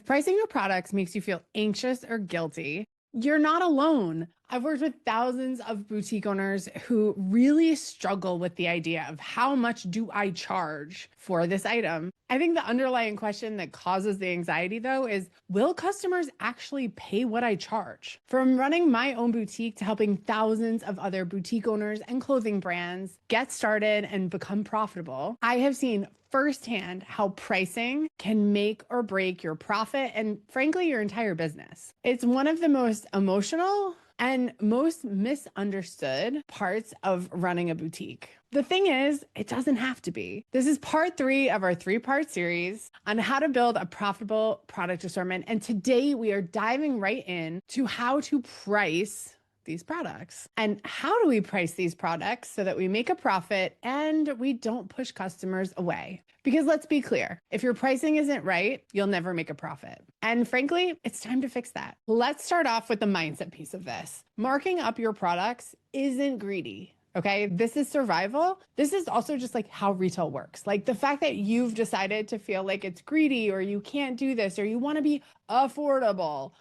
If pricing your products makes you feel anxious or guilty, you're not alone. I've worked with thousands of boutique owners who really struggle with the idea of how much do I charge for this item? I think the underlying question that causes the anxiety, though, is will customers actually pay what I charge? From running my own boutique to helping thousands of other boutique owners and clothing brands get started and become profitable, I have seen firsthand how pricing can make or break your profit and, frankly, your entire business. It's one of the most emotional and most misunderstood parts of running a boutique. The thing is, it doesn't have to be. This is part 3 of our 3-part series on how to build a profitable product assortment. And today we are diving right in to how to price these products. And how do we price these products so that we make a profit and we don't push customers away? Because let's be clear, if your pricing isn't right, you'll never make a profit. And frankly, it's time to fix that. Let's start off with the mindset piece of this. Marking up your products isn't greedy. Okay, this is survival. This is also just like how retail works. Like the fact that you've decided to feel like it's greedy or you can't do this or you want to be affordable.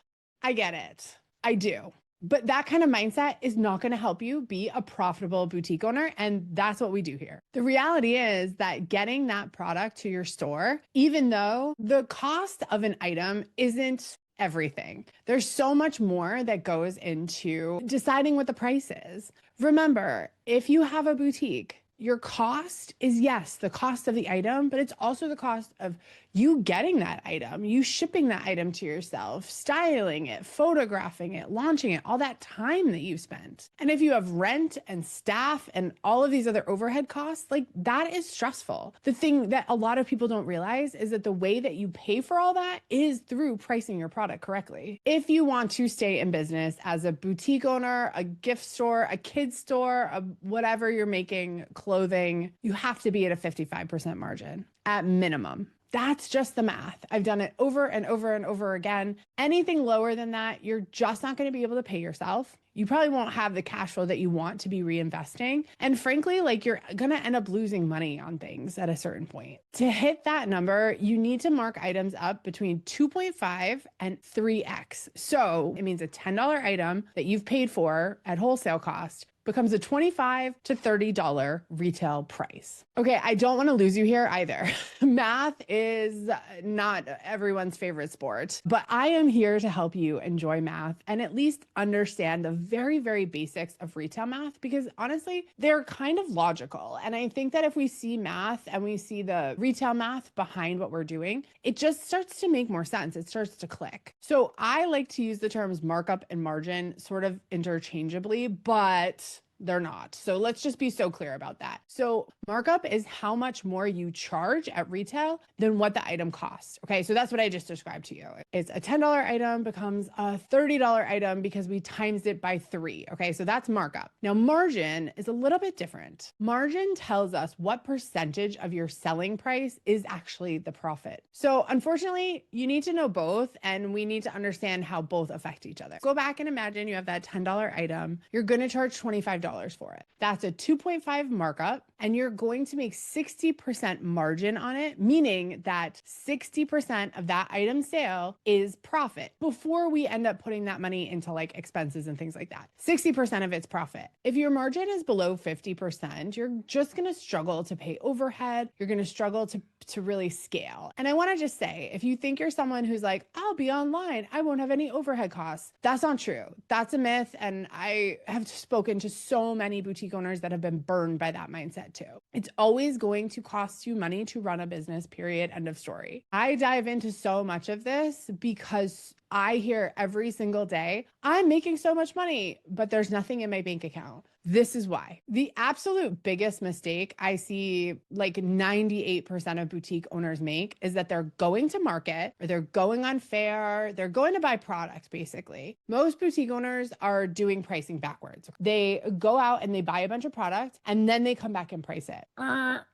I get it. I do. But that kind of mindset is not going to help you be a profitable boutique owner. And that's what we do here. The reality is that getting that product to your store, even though the cost of an item isn't everything, there's so much more that goes into deciding what the price is. Remember, if you have a boutique, your cost is, yes, the cost of the item, but it's also the cost of you getting that item, you shipping that item to yourself, styling it, photographing it, launching it, all that time that you've spent. And if you have rent and staff and all of these other overhead costs, like that is stressful. The thing that a lot of people don't realize is that the way that you pay for all that is through pricing your product correctly. If you want to stay in business as a boutique owner, a gift store, a kid's store, whatever you're making, clothing, you have to be at a 55% margin at minimum. That's just the math. I've done it over and over and over again. Anything lower than that, you're just not going to be able to pay yourself. You probably won't have the cash flow that you want to be reinvesting. And frankly, like you're going to end up losing money on things at a certain point. To hit that number, you need to mark items up between 2.5 and 3x. So it means a $10 item that you've paid for at wholesale cost becomes a $25 to $30 retail price. Okay, I don't want to lose you here either. Math is not everyone's favorite sport, but I am here to help you enjoy math and at least understand the very, very basics of retail math, because honestly, they're kind of logical. And I think that if we see math and we see the retail math behind what we're doing, it just starts to make more sense. It starts to click. So I like to use the terms markup and margin sort of interchangeably, but they're not. So let's just be so clear about that. So markup is how much more you charge at retail than what the item costs. Okay, so that's what I just described to you. It's a $10 item becomes a $30 item because we times it by 3. Okay, so that's markup. Now margin is a little bit different. Margin tells us what percentage of your selling price is actually the profit. So unfortunately, you need to know both, and we need to understand how both affect each other. Go back and imagine you have that $10 item. You're going to charge $25 for it. That's a 2.5 markup, and you're going to make 60% margin on it, meaning that 60% of that item sale is profit before we end up putting that money into like expenses and things like that. 60% of it's profit. If your margin is below 50%, you're just going to struggle to pay overhead. You're going to struggle to really scale. And I want to just say, if you think you're someone who's like, I'll be online, I won't have any overhead costs, that's not true. That's a myth. And I have spoken to so many boutique owners that have been burned by that mindset too. It's always going to cost you money to run a business, period, end of story. I dive into so much of this because I hear every single day, I'm making so much money, but there's nothing in my bank account. This is why. The absolute biggest mistake I see like 98% of boutique owners make is that they're going to market, or they're going on fair, they're going to buy products basically. Most boutique owners are doing pricing backwards. They go out and they buy a bunch of products and then they come back and price it.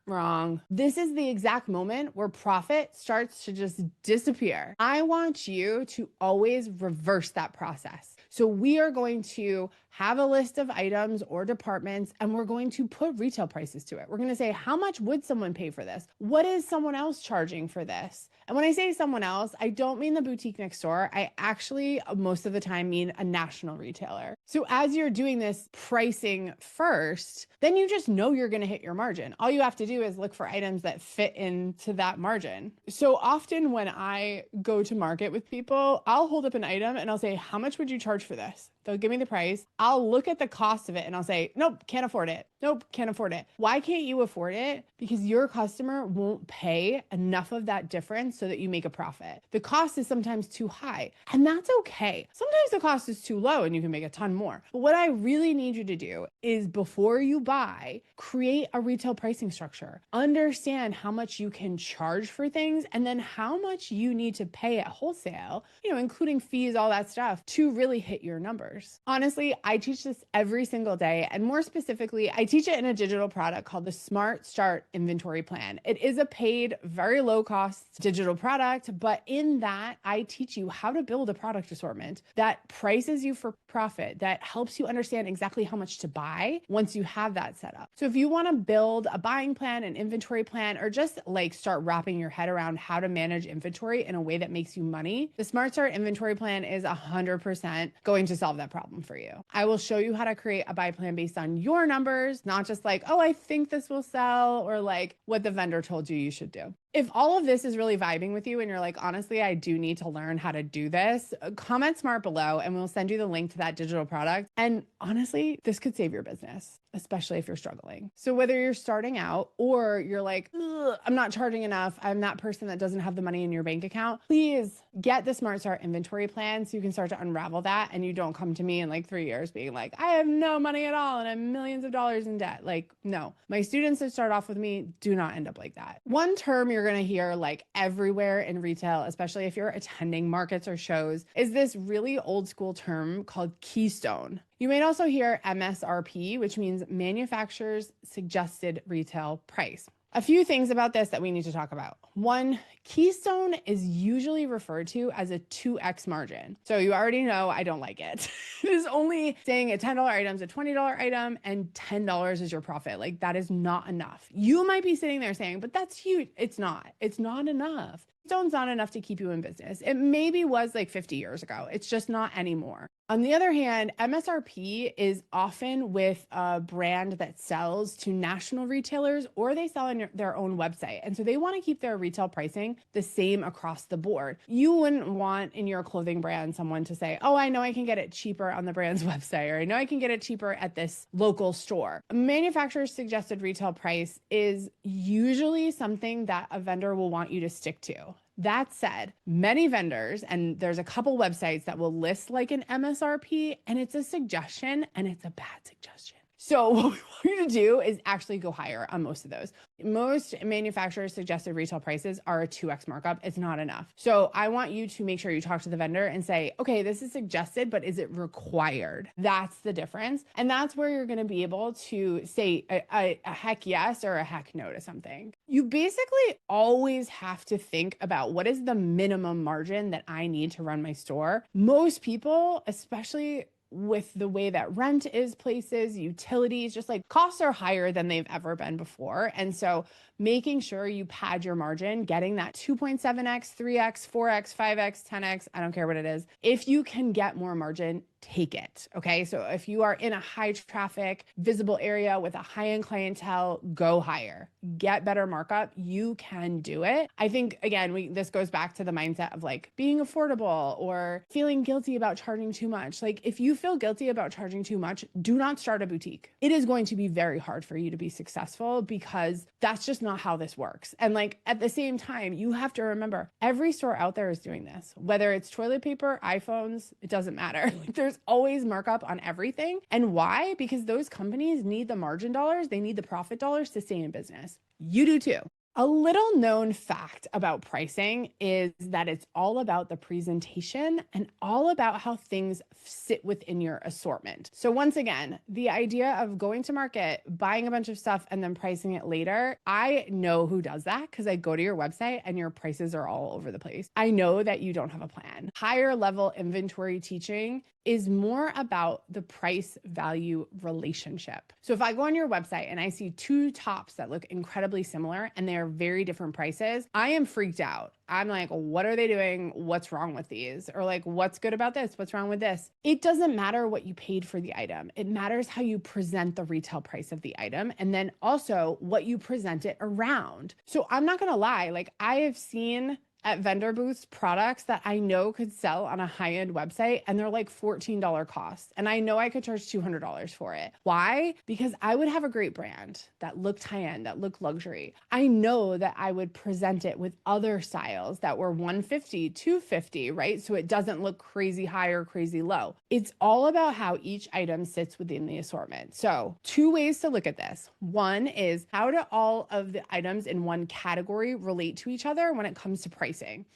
Wrong. This is the exact moment where profit starts to just disappear. I want you to always reverse that process. So we are going to have a list of items or departments, and we're going to put retail prices to it. We're going to say, how much would someone pay for this? What is someone else charging for this? And when I say someone else, I don't mean the boutique next door. I actually, most of the time, mean a national retailer. So as you're doing this pricing first, then you just know you're going to hit your margin. All you have to do is look for items that fit into that margin. So often when I go to market with people, I'll hold up an item and I'll say, how much would you charge for this? They'll give me the price. I'll look at the cost of it and I'll say, nope, can't afford it. Nope, can't afford it. Why can't you afford it? Because your customer won't pay enough of that difference so that you make a profit. The cost is sometimes too high, and that's okay. Sometimes the cost is too low and you can make a ton more. But what I really need you to do is, before you buy, create a retail pricing structure. Understand how much you can charge for things and then how much you need to pay at wholesale, including fees, all that stuff, to really hit your numbers. Honestly, I teach this every single day, and more specifically, I teach it in a digital product called the Smart Start Inventory Plan. It is a paid, very low cost digital product, but in that, I teach you how to build a product assortment that prices you for profit, that helps you understand exactly how much to buy once you have that set up. So if you want to build a buying plan, an inventory plan, or just start wrapping your head around how to manage inventory in a way that makes you money, the Smart Start Inventory Plan is 100% going to solve that problem for you. I will show you how to create a buy plan based on your numbers, not just oh, I think this will sell, or what the vendor told you should do. If all of this is really vibing with you and you're honestly, I do need to learn how to do this, comment smart below and we'll send you the link to that digital product. And honestly, this could save your business, especially if you're struggling. So whether you're starting out or you're I'm not charging enough, I'm that person that doesn't have the money in your bank account, please get the Smart Start Inventory Plan so you can start to unravel that and you don't come to me in 3 years being I have no money at all and I'm millions of dollars in debt. No, my students that start off with me do not end up like that. One term you're going to hear everywhere in retail, especially if you're attending markets or shows, is this really old school term called Keystone. You may also hear MSRP, which means manufacturer's suggested retail price. A few things about this that we need to talk about. One, Keystone is usually referred to as a 2x margin. So you already know I don't like it. It is only saying a $10 item is a $20 item and $10 is your profit. That is not enough. You might be sitting there saying, but that's huge. It's not. It's not enough. Keystone's not enough to keep you in business. It maybe was 50 years ago. It's just not anymore. On the other hand, MSRP is often with a brand that sells to national retailers or they sell on their own website. And so they want to keep their retail pricing the same across the board. You wouldn't want in your clothing brand someone to say, oh, I know I can get it cheaper on the brand's website, or I know I can get it cheaper at this local store. A manufacturer's suggested retail price is usually something that a vendor will want you to stick to. That said, many vendors, and there's a couple websites that will list an MSRP, and it's a suggestion and it's a bad suggestion. So what we want you to do is actually go higher on most of those. Most manufacturers' suggested retail prices are a 2x markup. It's not enough. So I want you to make sure you talk to the vendor and say, okay, this is suggested, but is it required? That's the difference. And that's where you're going to be able to say a heck yes or a heck no to something. You basically always have to think about what is the minimum margin that I need to run my store. Most people, especially with the way that rent is places, utilities, just costs are higher than they've ever been before. And so making sure you pad your margin, getting that 2.7x, 3x, 4x, 5x, 10x, I don't care what it is. If you can get more margin, take it. Okay. So if you are in a high traffic, visible area with a high-end clientele, go higher, get better markup. You can do it. I think, again, this goes back to the mindset of being affordable or feeling guilty about charging too much. If you feel guilty about charging too much, do not start a boutique. It is going to be very hard for you to be successful because that's just not how this works. And at the same time, you have to remember every store out there is doing this, whether it's toilet paper, iPhones, it doesn't matter. There's always markup on everything. And why? Because those companies need the margin dollars. They need the profit dollars to stay in business. You do too. A little known fact about pricing is that it's all about the presentation and all about how things sit within your assortment. So once again, the idea of going to market, buying a bunch of stuff, and then pricing it later, I know who does that because I go to your website and your prices are all over the place. I know that you don't have a plan. Higher level inventory teaching is more about the price value relationship. So if I go on your website and I see two tops that look incredibly similar and they are very different prices, I am freaked out. I'm like, what are they doing? What's wrong with these? Or like, what's good about this? What's wrong with this? It doesn't matter what you paid for the item. It matters how you present the retail price of the item and then also what you present it around. So I'm not going to lie. Like, I have seen at vendor booths products that I know could sell on a high-end website and they're like $14 cost. And I know I could charge $200 for it. Why? Because I would have a great brand that looked high-end, that looked luxury. I know that I would present it with other styles that were $150, $250, right? So it doesn't look crazy high or crazy low. It's all about how each item sits within the assortment. So two ways to look at this. One is, how do all of the items in one category relate to each other when it comes to pricing?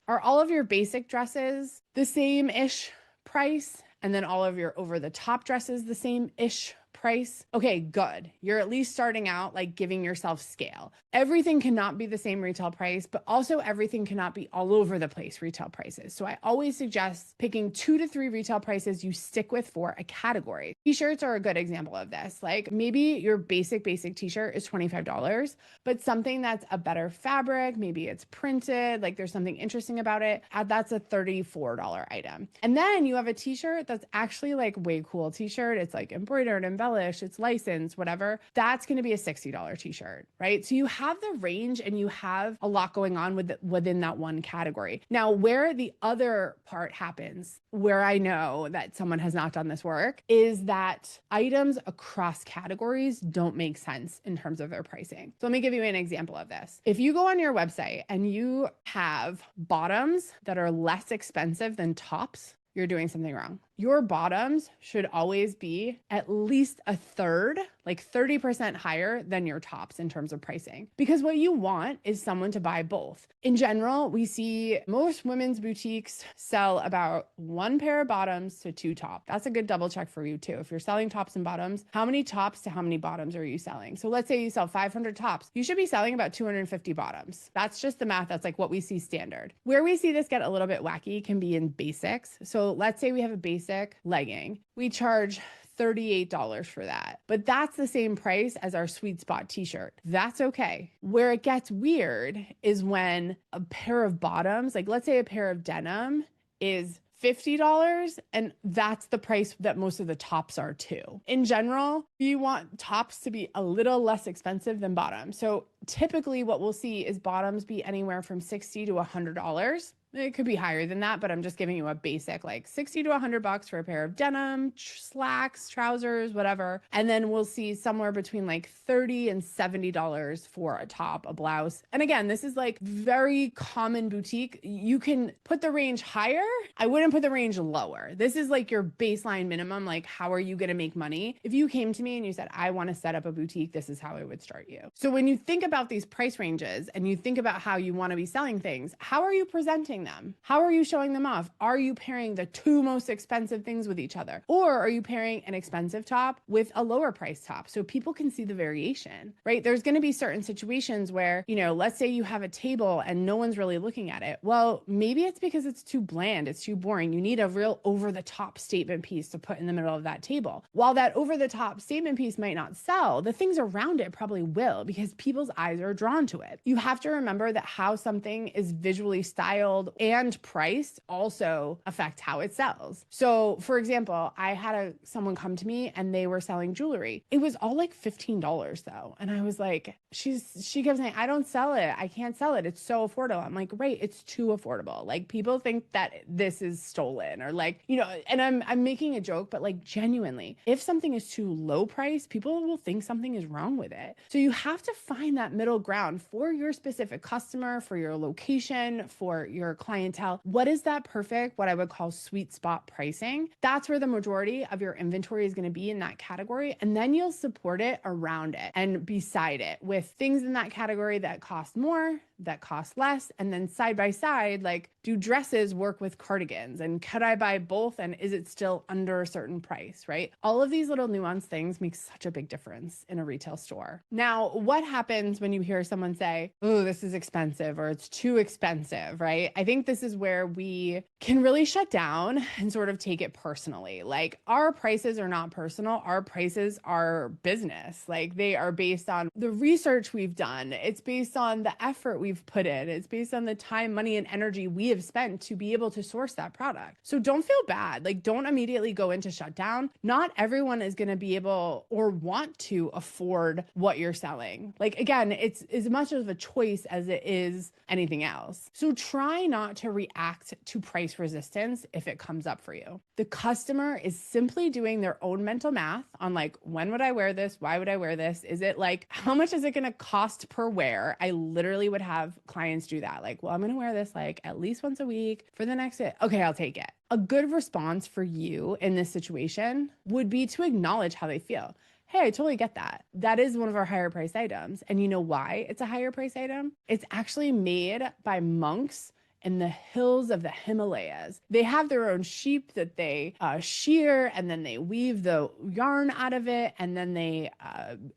Are all of your basic dresses the same-ish price? And then all of your over-the-top dresses the same-ish price? Okay, good. You're at least starting out like giving yourself scale. Everything cannot be the same retail price, but also everything cannot be all over the place retail prices. So I always suggest picking 2 to 3 retail prices you stick with for a category. T-shirts are a good example of this. Like maybe your basic t-shirt is $25, but something that's a better fabric, maybe it's printed, like there's something interesting about it, that's a $34 item. And then you have a t-shirt that's actually like way cool t-shirt. It's like embroidered, embellished, it's licensed, whatever. That's going to be a $60 t-shirt, right? So you have the range and you have a lot going on within that one category. Now, where the other part happens, where I know that someone has not done this work, is that items across categories don't make sense in terms of their pricing. So let me give you an example of this. If you go on your website and you have bottoms that are less expensive than tops, you're doing something wrong. Your bottoms should always be at least a third, like 30% higher than your tops in terms of pricing. Because what you want is someone to buy both. In general, we see most women's boutiques sell about 1 pair of bottoms to 2 tops. That's a good double check for you too. If you're selling tops and bottoms, how many tops to how many bottoms are you selling? So let's say you sell 500 tops. You should be selling about 250 bottoms. That's just the math. That's like what we see standard. Where we see this get a little bit wacky can be in basics. So let's say we have a basic legging. We charge $38 for that. But that's the same price as our sweet spot t-shirt. That's okay. Where it gets weird is when a pair of bottoms, like let's say a pair of denim is $50, and that's the price that most of the tops are too. In general, you want tops to be a little less expensive than bottoms. So typically what we'll see is bottoms be anywhere from $60 to $100. It could be higher than that, but I'm just giving you a basic, like $60 to $100 for a pair of denim, slacks, trousers, whatever. And then we'll see somewhere between like $30 and $70 for a top, a blouse. And again, this is like very common boutique. You can put the range higher. I wouldn't put the range lower. This is like your baseline minimum. Like, how are you going to make money? If you came to me and you said, I want to set up a boutique, this is how I would start you. So when you think about these price ranges and you think about how you want to be selling things, how are you presenting them? How are you showing them off? Are you pairing the two most expensive things with each other? Or are you pairing an expensive top with a lower price top so people can see the variation, right? There's going to be certain situations where, you know, let's say you have a table and no one's really looking at it. Well, maybe it's because it's too bland, it's too boring. You need a real over-the-top statement piece to put in the middle of that table. While that over-the-top statement piece might not sell, the things around it probably will because people's eyes are drawn to it. You have to remember that how something is visually styled and priced also affect how it sells. So for example, I had someone come to me and they were selling jewelry. It was all like $15 though. And I was like, she kept saying, I don't sell it. I can't sell it. It's so affordable. I'm like, right, it's too affordable. Like people think that this is stolen or like, you know, and I'm making a joke, but like genuinely, if something is too low price, people will think something is wrong with it. So you have to find that middle ground for your specific customer, for your location, for your clientele. What is that perfect, what I would call sweet spot pricing? That's where the majority of your inventory is going to be in that category. And then you'll support it around it and beside it with things in that category that cost more that cost less? And then side by side, like, do dresses work with cardigans? And could I buy both? And is it still under a certain price, right? All of these little nuanced things make such a big difference in a retail store. Now, what happens when you hear someone say, oh, this is expensive or it's too expensive, right? I think this is where we can really shut down and sort of take it personally. Like, our prices are not personal. Our prices are business. Like, they are based on the research we've done. It's based on the effort we've put in. It's based on the time, money, and energy we have spent to be able to source that product. So don't feel bad. Like, don't immediately go into shutdown. Not everyone is going to be able or want to afford what you're selling. Like, again, it's as much of a choice as it is anything else. So try not to react to price resistance if it comes up for you. The customer is simply doing their own mental math on, like, when would I wear this? Why would I wear this? Is it like, how much is it going to cost per wear? I literally would have clients do that. Like, well, I'm going to wear this like at least once a week for the next day. Okay, I'll take it. A good response for you in this situation would be to acknowledge how they feel. Hey, I totally get that. That is one of our higher price items. And you know why it's a higher price item? It's actually made by monks in the hills of the Himalayas. They have their own sheep that they shear, and then they weave the yarn out of it, and then they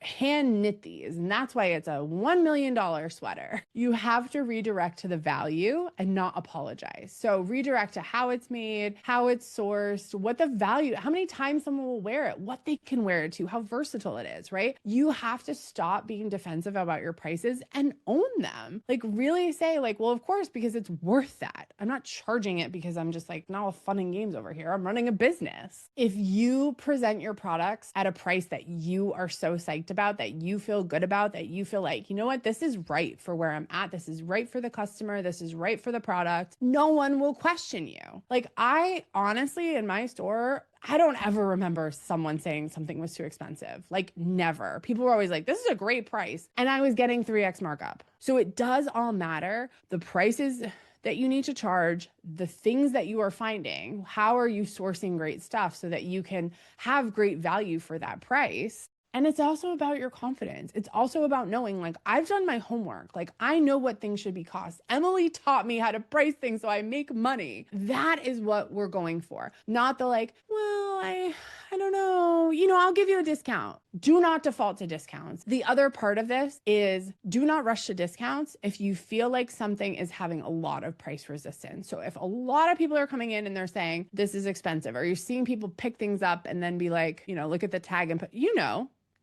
hand knit these. And that's why it's a $1 million sweater. You have to redirect to the value and not apologize. So redirect to how it's made, how it's sourced, what the value, how many times someone will wear it, what they can wear it to, how versatile it is, right? You have to stop being defensive about your prices and own them. Like, really say, like, well, of course, because it's worth that. I'm not charging it because I'm just like, not all fun and games over here. I'm running a business. If you present your products at a price that you are so psyched about, that you feel good about, that you feel like, you know what, this is right for where I'm at. This is right for the customer. This is right for the product. No one will question you. Like, I honestly, in my store, I don't ever remember someone saying something was too expensive. Like, never. People were always like, this is a great price. And I was getting 3x markup. So it does all matter. The prices that you need to charge, the things that you are finding, how are you sourcing great stuff so that you can have great value for that price? And it's also about your confidence. It's also about knowing, like, I've done my homework. Like, I know what things should be cost. Emily taught me how to price things so I make money. That is what we're going for. Not the like, well, I don't know, I'll give you a discount. Do not default to discounts. The other part of this is, do not rush to discounts if you feel like something is having a lot of price resistance. So if a lot of people are coming in and they're saying, this is expensive, or you're seeing people pick things up and then be like, look at the tag and put,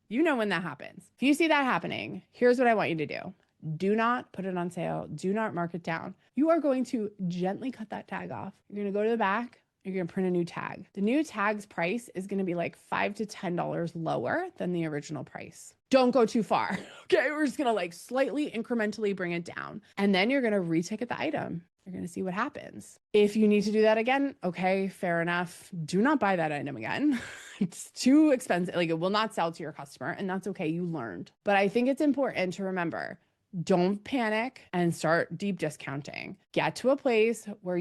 when that happens. If you see that happening, here's what I want you to do. Do not put it on sale. Do not mark it down. You are going to gently cut that tag off. You're going to go to the back. You're going to print a new tag. The new tag's price is going to be like $5 to $10 lower than the original price. Don't go too far. Okay, we're just going to like slightly incrementally bring it down. And then you're going to reticket the item. You're going to see what happens. If you need to do that again, okay, fair enough. Do not buy that item again. It's too expensive. Like, it will not sell to your customer, and that's okay. You learned. But I think it's important to remember, don't panic and start deep discounting. Get to a place where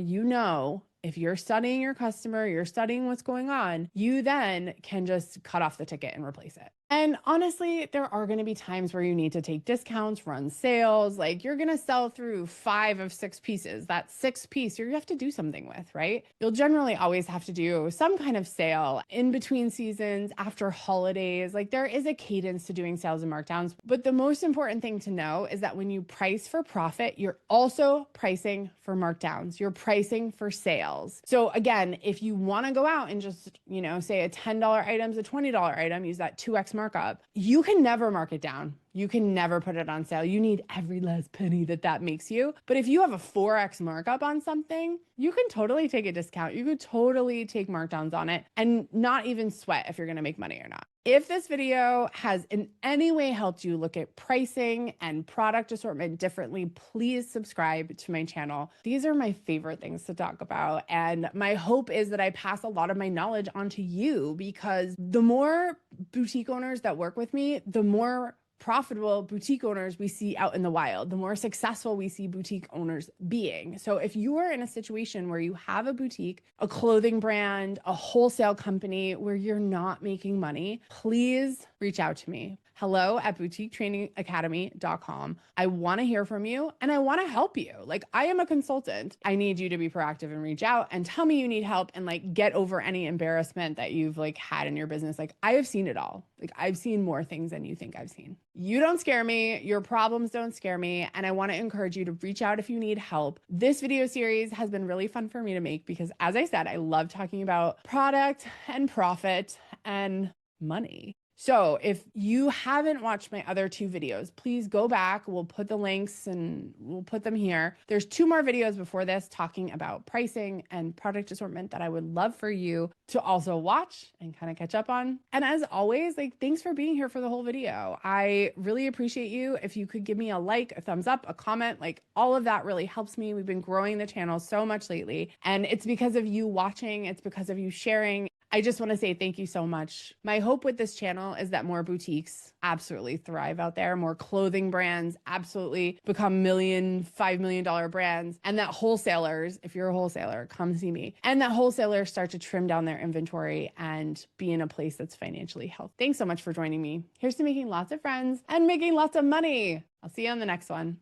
if you're studying your customer, you're studying what's going on, you then can just cut off the ticket and replace it. And honestly, there are going to be times where you need to take discounts, run sales. Like, you're going to sell through 5 of 6 pieces. That 6th piece you have to do something with, right? You'll generally always have to do some kind of sale in between seasons, after holidays. Like, there is a cadence to doing sales and markdowns. But the most important thing to know is that when you price for profit, you're also pricing for markdowns. You're pricing for sales. So again, if you want to go out and just, say a $10 item is a $20 item, use that 2x markup, you can never mark it down. You can never put it on sale. You need every last penny that makes you. But if you have a 4x markup on something, you can totally take a discount. You could totally take markdowns on it and not even sweat if you're going to make money or not. If this video has in any way helped you look at pricing and product assortment differently, please subscribe to my channel. These are my favorite things to talk about. And my hope is that I pass a lot of my knowledge on to you, because the more boutique owners that work with me, the more profitable boutique owners we see out in the wild, the more successful we see boutique owners being. So if you are in a situation where you have a boutique, a clothing brand, a wholesale company where you're not making money, please reach out to me. hello@boutiquetrainingacademy.com. I want to hear from you and I want to help you. Like, I am a consultant. I need you to be proactive and reach out and tell me you need help and like get over any embarrassment that you've like had in your business. Like, I have seen it all. Like, I've seen more things than you think I've seen. You don't scare me. Your problems don't scare me. And I want to encourage you to reach out if you need help. This video series has been really fun for me to make because, as I said, I love talking about product and profit and money. So if you haven't watched my other 2 videos, please go back. We'll put the links and we'll put them here. There's 2 more videos before this talking about pricing and product assortment that I would love for you to also watch and kind of catch up on. And as always, like, thanks for being here for the whole video. I really appreciate you. If you could give me a like, a thumbs up, a comment, like all of that really helps me. We've been growing the channel so much lately, and it's because of you watching. It's because of you sharing. I just want to say thank you so much. My hope with this channel is that more boutiques absolutely thrive out there, more clothing brands absolutely become $1 million, $5 million brands, and that wholesalers, if you're a wholesaler, come see me, and that wholesalers start to trim down their inventory and be in a place that's financially healthy. Thanks so much for joining me. Here's to making lots of friends and making lots of money. I'll see you on the next one.